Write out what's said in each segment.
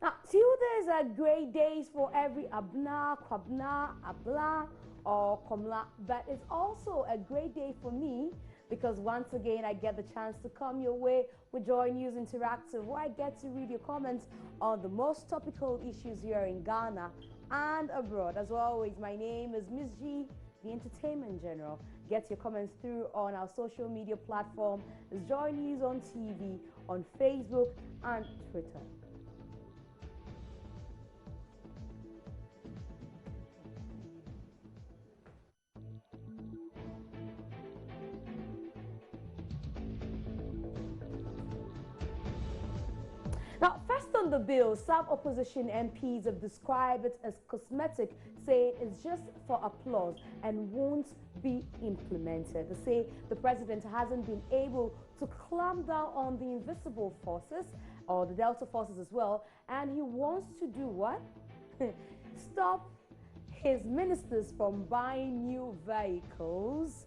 Now, Tuesdays are great days for every Abna, Kwabna, Abla, or Komla, but it's also a great day for me because once again I get the chance to come your way with Joy News Interactive, where I get to read your comments on the most topical issues here in Ghana and abroad. As always, my name is Miss G, the Entertainment General. Get your comments through on our social media platform, Joy News on TV, on Facebook and Twitter. Now, first on the bill, some opposition MPs have described it as cosmetic, saying it's just for applause and won't be implemented. They say the president hasn't been able to clamp down on the invisible forces, or the Delta forces as well, and he wants to do what? Stop his ministers from buying new vehicles.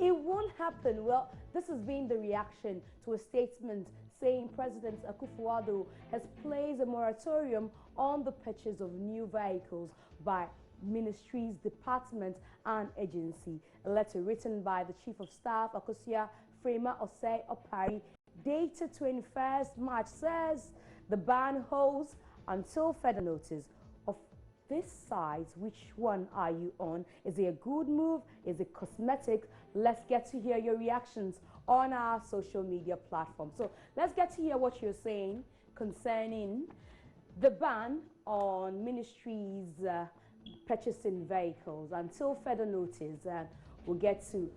It won't happen. Well, this has been the reaction to a statement saying President Akufo-Addo has placed a moratorium on the purchase of new vehicles by ministries, departments and agency. A letter written by the Chief of Staff, Akosua Frema Osei Opari, dated 21st March, says the ban holds until further notice. Of this sides, which one are you on? Is it a good move? Is it cosmetic? Let's get to hear your reactions on our social media platform. So let's get to hear what you're saying concerning the ban on ministries purchasing vehicles until further notice. And we'll get to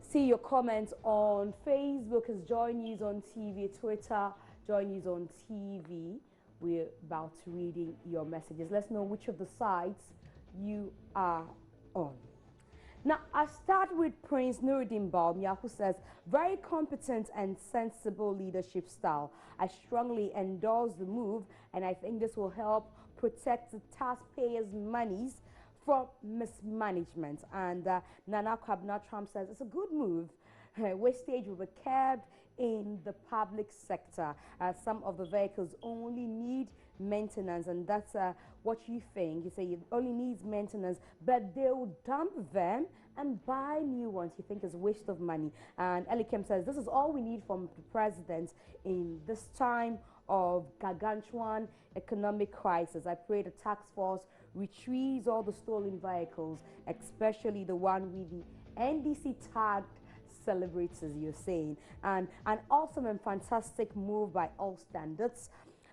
see your comments on Facebook as Joy News on TV, Twitter, Joy News on TV. We're about to reading your messages. Let's know which of the sides you are on. Now, I start with Prince Nuruddin Baumia, who says, very competent and sensible leadership style. I strongly endorse the move, and I think this will help protect the taxpayers' monies from mismanagement. And Nana Kwabena Trump says, it's a good move. Wastage will be curbed in the public sector. Some of the vehicles only need maintenance, and that's what you think. You say it only needs maintenance, but they'll dump them and buy new ones. You think it's a waste of money. And Elikem says this is all we need from the president in this time of gargantuan economic crisis. I pray the task force retrieves all the stolen vehicles, especially the one with the NDC tagged celebrates, as you're saying. And an awesome and fantastic move by all standards.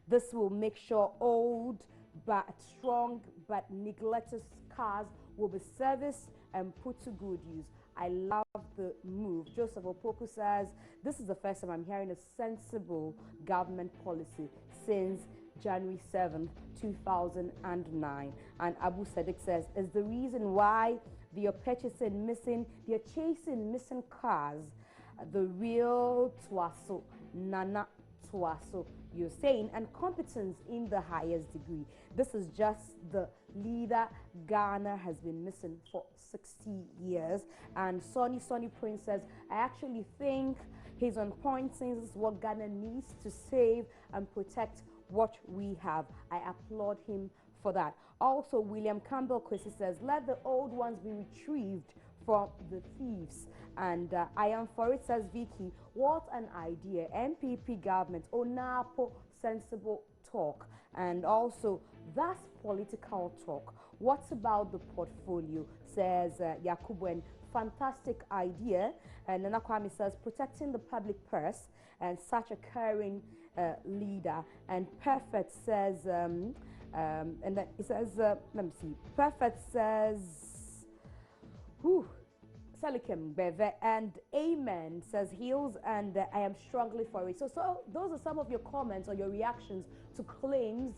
This will make sure old but strong but neglected cars will be serviced and put to good use. I love the move. Joseph Opoku says, this is the first time I'm hearing a sensible government policy since January 7th, 2009. And Abu Sadiq says, is the reason why they are purchasing missing, they're chasing missing cars, the real Twaso, Nana Twaso, you're saying, and competence in the highest degree. This is just the leader Ghana has been missing for 60 years. And Sonny Prince says, I actually think he's on point since this is what Ghana needs to save and protect what we have. I applaud him for that. Also, William Campbell Kwesi says, let the old ones be retrieved from the thieves. And I am for it, says Vicky. What an idea. MPP government, Onapo, sensible talk. And also, that's political talk. What about the portfolio, says Yakubu. Fantastic idea. And Nana Kwame says, protecting the public purse and such a caring leader. And Perfect says, and then it says, let me see, Perfect says, whew, Salikem Beve, and Amen says heals, and I am strongly for it. So those are some of your comments or your reactions to claims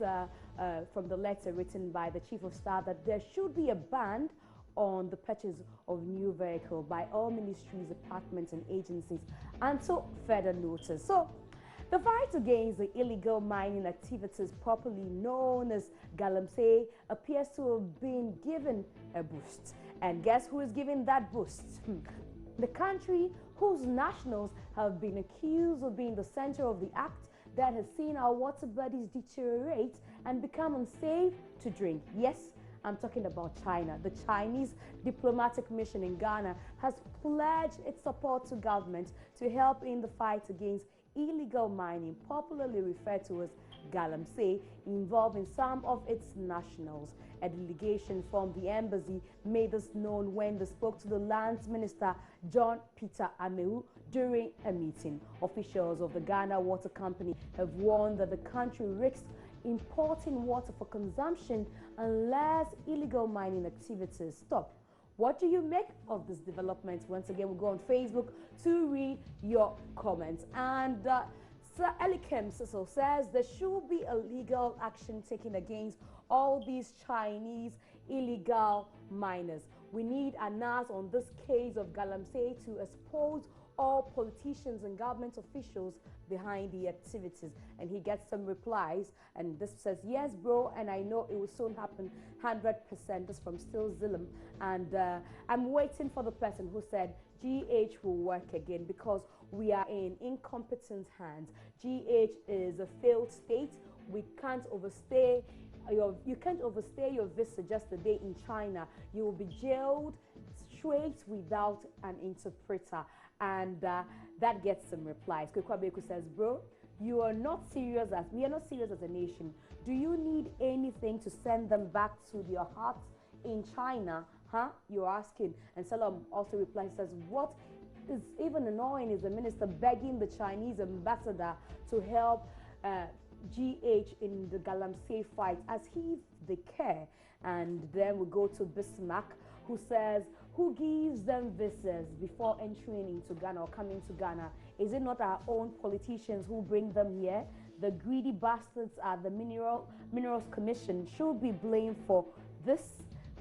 from the letter written by the Chief of Staff that there should be a ban on the purchase of new vehicle by all ministries, departments and agencies until further notice. So the fight against the illegal mining activities, popularly known as Galamsey, appears to have been given a boost. And guess who is giving that boost? The country whose nationals have been accused of being the center of the act that has seen our water bodies deteriorate and become unsafe to drink. Yes, I'm talking about China. The Chinese diplomatic mission in Ghana has pledged its support to government to help in the fight against illegal mining, popularly referred to as galamsey, involving some of its nationals. A delegation from the embassy made this known when they spoke to the lands minister John Peter Amewu during a meeting. Officials of the Ghana Water Company have warned that the country risks importing water for consumption unless illegal mining activities stop. What do you make of this development? Once again, we'll go on Facebook to read your comments. And Sir Elikem Cecil says there should be a legal action taken against all these Chinese illegal miners. We need an answer on this case of galamsey to expose all politicians and government officials behind the activities. And he gets some replies, and this says, yes bro, and I know it will soon happen 100%. This from Still Zillam. And I'm waiting for the person who said GH will work again, because we are in incompetent hands. GH is a failed state. We can't overstay you can't overstay your visa just a day in China. You will be jailed straight without an interpreter. And that gets some replies. Kwekwabeku says, bro, we are not serious as a nation. Do you need anything to send them back to their hearts in China? Huh? You're asking. And Salam also replies, says, what is even annoying is the minister begging the Chinese ambassador to help GH in the galamsey fight as if they care. And then we go to Bismarck, who says, who gives them visas before entering into Ghana or coming to Ghana? Is it not our own politicians who bring them here? The greedy bastards at the Minerals Commission should be blamed for this.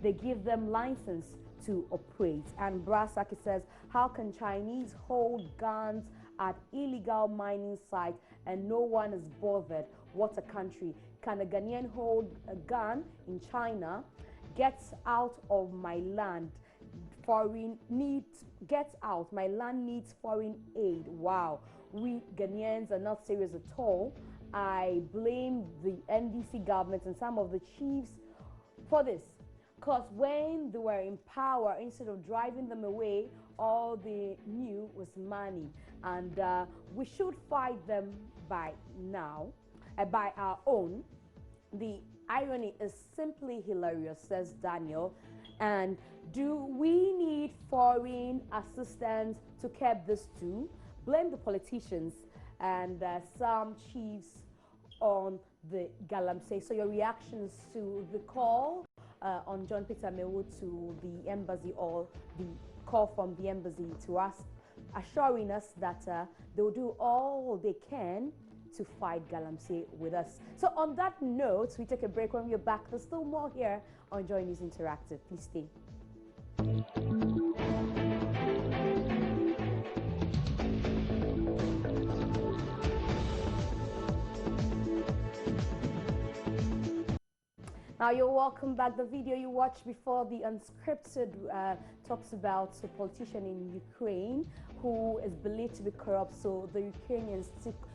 They give them license to operate. And Brasaki says, how can Chinese hold guns at illegal mining sites and no one is bothered? What a country. Can a Ghanaian hold a gun in China? Gets out of my land. Get out. My land needs foreign aid. Wow. We Ghanaians are not serious at all. I blame the NDC government and some of the chiefs for this. Because when they were in power, instead of driving them away, all they knew was money. And we should fight them by now, by our own. The irony is simply hilarious, says Daniel. And do we need foreign assistance to curb this too? Blame the politicians and some chiefs on the galamsey. So your reactions to the call on John Peter Amewu to the embassy, or the call from the embassy to us, assuring us that they will do all they can to fight galamsey with us. So on that note, we take a break. When we're back, there's still more here on Joy News Interactive. Please stay. Now you're welcome back. The video you watched before, the unscripted, talks about a politician in Ukraine who is believed to be corrupt. So the Ukrainians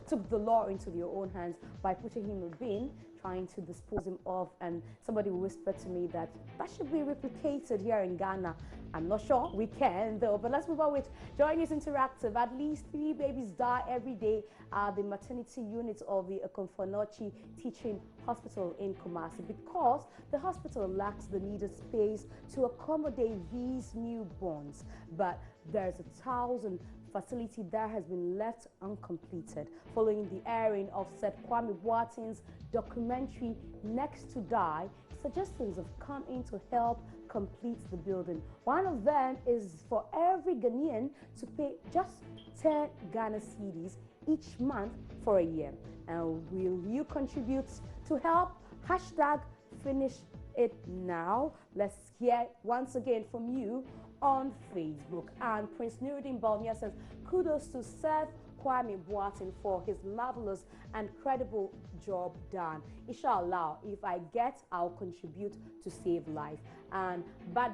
took the law into their own hands by putting him in a bin, trying to dispose him of. And somebody whispered to me that should be replicated here in Ghana. I'm not sure we can though, but let's move on with Joy News Interactive. At least 3 babies die every day at the maternity unit of the Akomfonochi Teaching Hospital in Kumasi because the hospital lacks the needed space to accommodate these newborns. But there's 1,000 facility that has been left uncompleted following the airing of said Kwame Boateng's documentary Next to Die. Suggestions have come in to help complete the building. One of them is for every Ghanaian to pay just 10 Ghana cedis each month for a year. And will you contribute to help? Hashtag finish it now. Let's hear once again from you on Facebook. And Prince Nuruddin Balmia says, kudos to Seth Kwame Boateng for his marvelous and credible job done. Inshallah, if I get, I'll contribute to save life. And but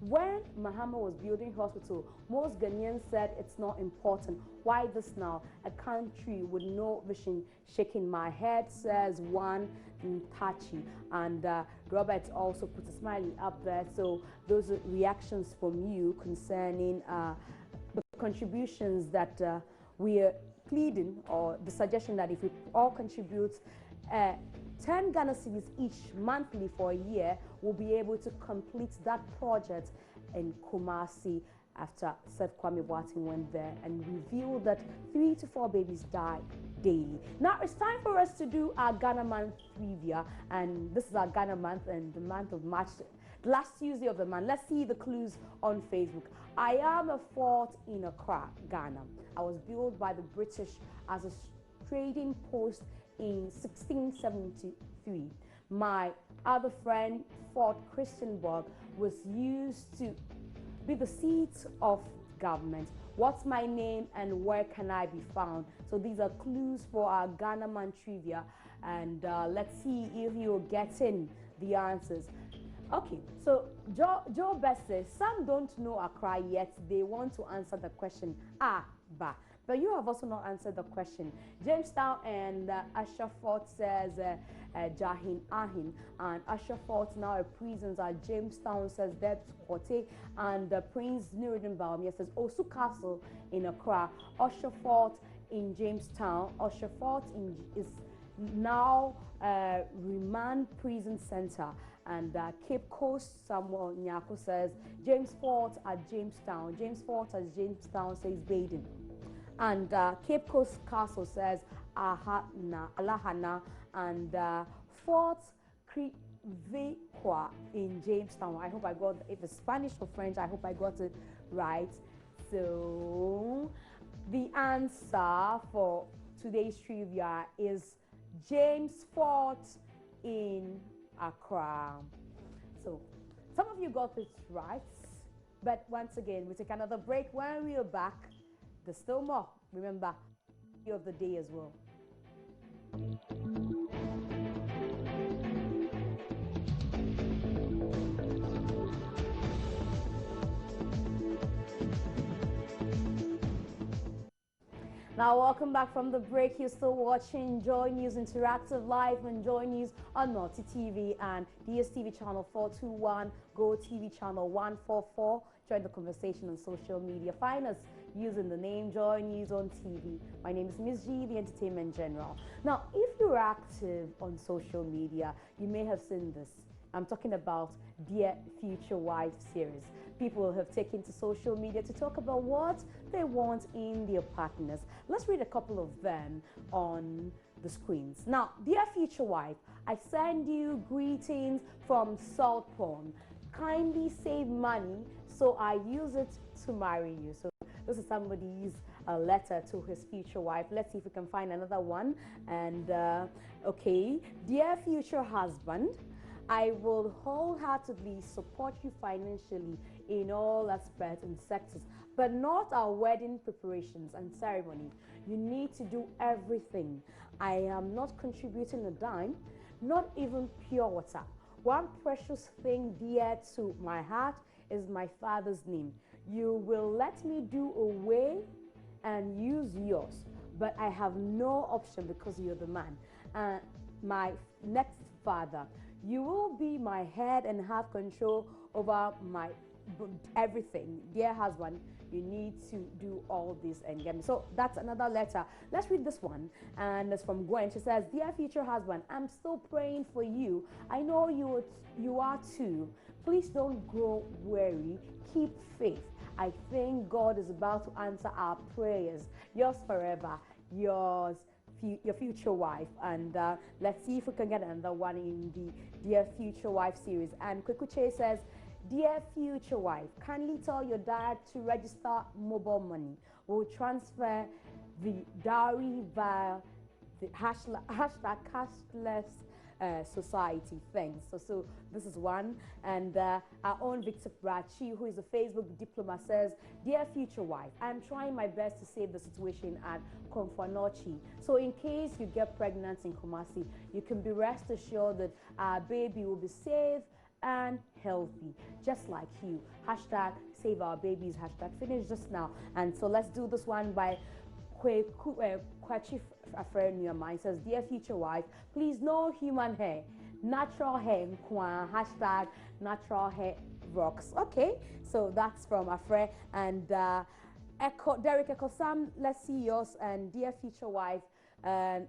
When Mahama was building hospital, most Ghanaians said it's not important. Why this now? A country with no vision. Shaking my head, says one Tachi. And Robert also put a smiley up there. So those are reactions from you concerning the contributions that we are pleading, or the suggestion that if we all contribute 10 Ghana cedis each monthly for a year, we'll be able to complete that project in Kumasi after Seth Kwame Boateng went there and revealed that 3 to 4 babies die daily. Now it's time for us to do our Ghana Month trivia, and this is our Ghana Month and the month of March, the last Tuesday of the month. Let's see the clues on Facebook. I am a fort in Accra, Ghana. I was built by the British as a trading post in 1673. My other friend, Fort Christiansborg, was used to be the seat of government. What's my name and where can I be found? So these are clues for our Ghana Man trivia, and let's see if you're getting the answers. Okay, so Joe Best says, some don't know Accra yet. They want to answer the question. But you have also not answered the question. Jamestown and Usher Fort says Jahin Ahin, and Usher Fort now prisons at Jamestown says Debs Kote, and Prince Nuruddin Baumia says Osu Castle in Accra. Usher Fort in Jamestown. Usher Fort is now Remand Prison Center, and Cape Coast Samuel Nyako says James Fort at Jamestown. James Fort at Jamestown says Baden. And Cape Coast Castle says Alahana, and Fort Krivequa in Jamestown. I hope I got, if it's Spanish or French, I hope I got it right. So the answer for today's trivia is James Fort in Accra. So some of you got it right, but once again, we take another break. When we are back, there's still more. Remember, of the day as well. Now, welcome back from the break. You're still watching Joy News Interactive Live and Joy News on Naughty TV and DSTV channel 421, Go TV channel 144. Join the conversation on social media. Find us using the name Joy News on TV. My name is Miss G, the Entertainment General. Now, if you're active on social media, you may have seen this. I'm talking about Dear Future Wife series. People have taken to social media to talk about what they want in their partners. Let's read a couple of them on the screens. Now, Dear Future Wife, I send you greetings from Salt Pond. Kindly save money so I use it to marry you. So this is somebody's letter to his future wife. Let's see if we can find another one. And okay, dear future husband, I will wholeheartedly support you financially in all aspects and sectors, but not our wedding preparations and ceremony. You need to do everything. I am not contributing a dime, not even pure water. One precious thing dear to my heart is my father's name. You will let me do away and use yours, but I have no option because you're the man. My next father, you will be my head and have control over my everything. Dear husband, you need to do all this and get me. So that's another letter. Let's read this one, and it's from Gwen. She says, dear future husband, I'm still praying for you. I know you are too. Please don't grow weary. Keep faith. I think God is about to answer our prayers. Yours forever, your future wife. And let's see if we can get another one in the Dear Future Wife series. And Kwekuche says, dear future wife, kindly tell your dad to register mobile money. We'll transfer the dowry via the hashtag cashless society. Thanks. So this is one. And our own Victor Brachi, who is a Facebook diplomat, says, dear future wife, I'm trying my best to save the situation at Komfanochi. So in case you get pregnant in Kumasi, you can be rest assured that our baby will be safe and healthy, just like you. Hashtag save our babies, hashtag finish just now. And so let's do this one by Kwachi Afreniama. It says, dear future wife, please no human hair, natural hair, hashtag natural hair rocks. Okay, so that's from Afre. And Derek Ekosam, let's see yours. And dear future wife, and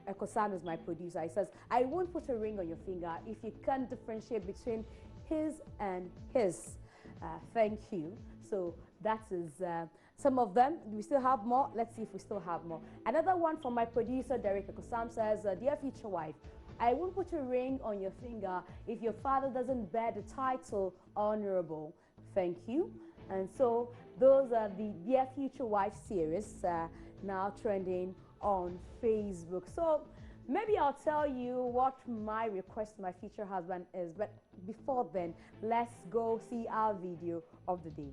Ekosan is my producer. He says, I won't put a ring on your finger if you can't differentiate between his and his. Thank you. So that is some of them. Do we still have more? Let's see if we still have more. Another one from my producer, Derek Ekosam, says, dear future wife, I won't put a ring on your finger if your father doesn't bear the title honorable. Thank you. And so those are the Dear Future Wife series now trending on Facebook. So maybe I'll tell you what my request to my future husband is, but before then, let's go see our video of the day.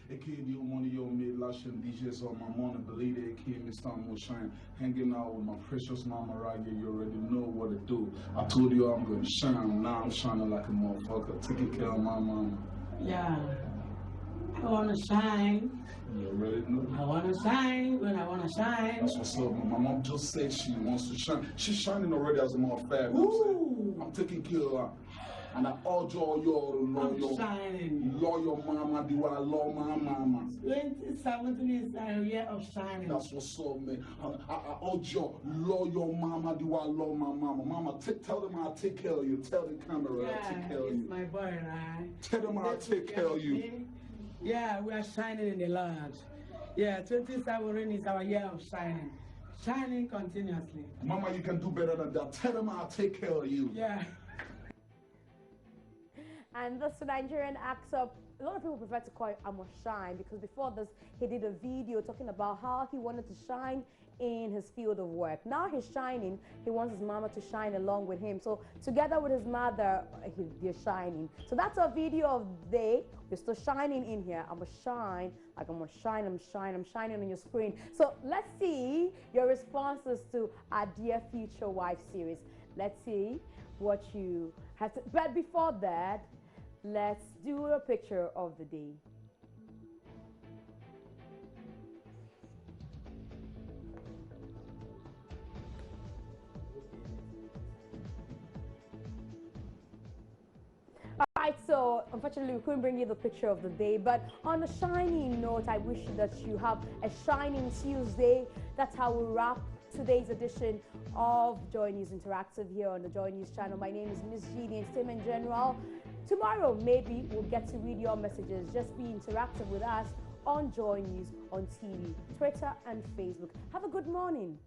It can't do money, your mid lush and DJs on my morning, believe it can't miss time will shine. Hanging out with my precious mama right here, you already know what to do. I told you I'm gonna shine, now I'm shining like a motherfucker, taking care of my mama. Yeah, I wanna shine. You already know. I wanna shine when I wanna shine. That's what's up. My mom just said she wants to shine. She's shining already as a matter of fact. I'm taking care of her. And I urge all y'all to love your mama, do I love my mama. 2017 is a year of shining. That's what's up, man. I urge y'all, love your mama, do I love my mama. Mama, tell them I'll take care of you. Tell the camera I'll take care of you. My boy, right? Tell them I'll take care of you. Yeah, we are shining in the Lord. Yeah, 2017 is our year of shining. Shining continuously. Mama, you can do better than that. Tell them I'll take care of you. Yeah. And this Nigerian actor, a lot of people prefer to call it Amos Shine, because before this, he did a video talking about how he wanted to shine in his field of work. Now he's shining. He wants his mama to shine along with him. So together with his mother, they're shining. So that's our video of the day. We're still shining in here. I'm gonna shine, like I'm gonna shine, I'm shining on your screen. So let's see your responses to our Dear Future Wife series. Let's see what you have to, but before that, let's do a picture of the day. Alright, so unfortunately we couldn't bring you the picture of the day, but on a shining note, I wish that you have a shining Tuesday. That's how we wrap today's edition of Joy News Interactive here on the Joy News channel. My name is Miss G, the Entertainment General. Tomorrow, maybe we'll get to read your messages. Just be interactive with us on Joy News on TV, Twitter, and Facebook. Have a good morning.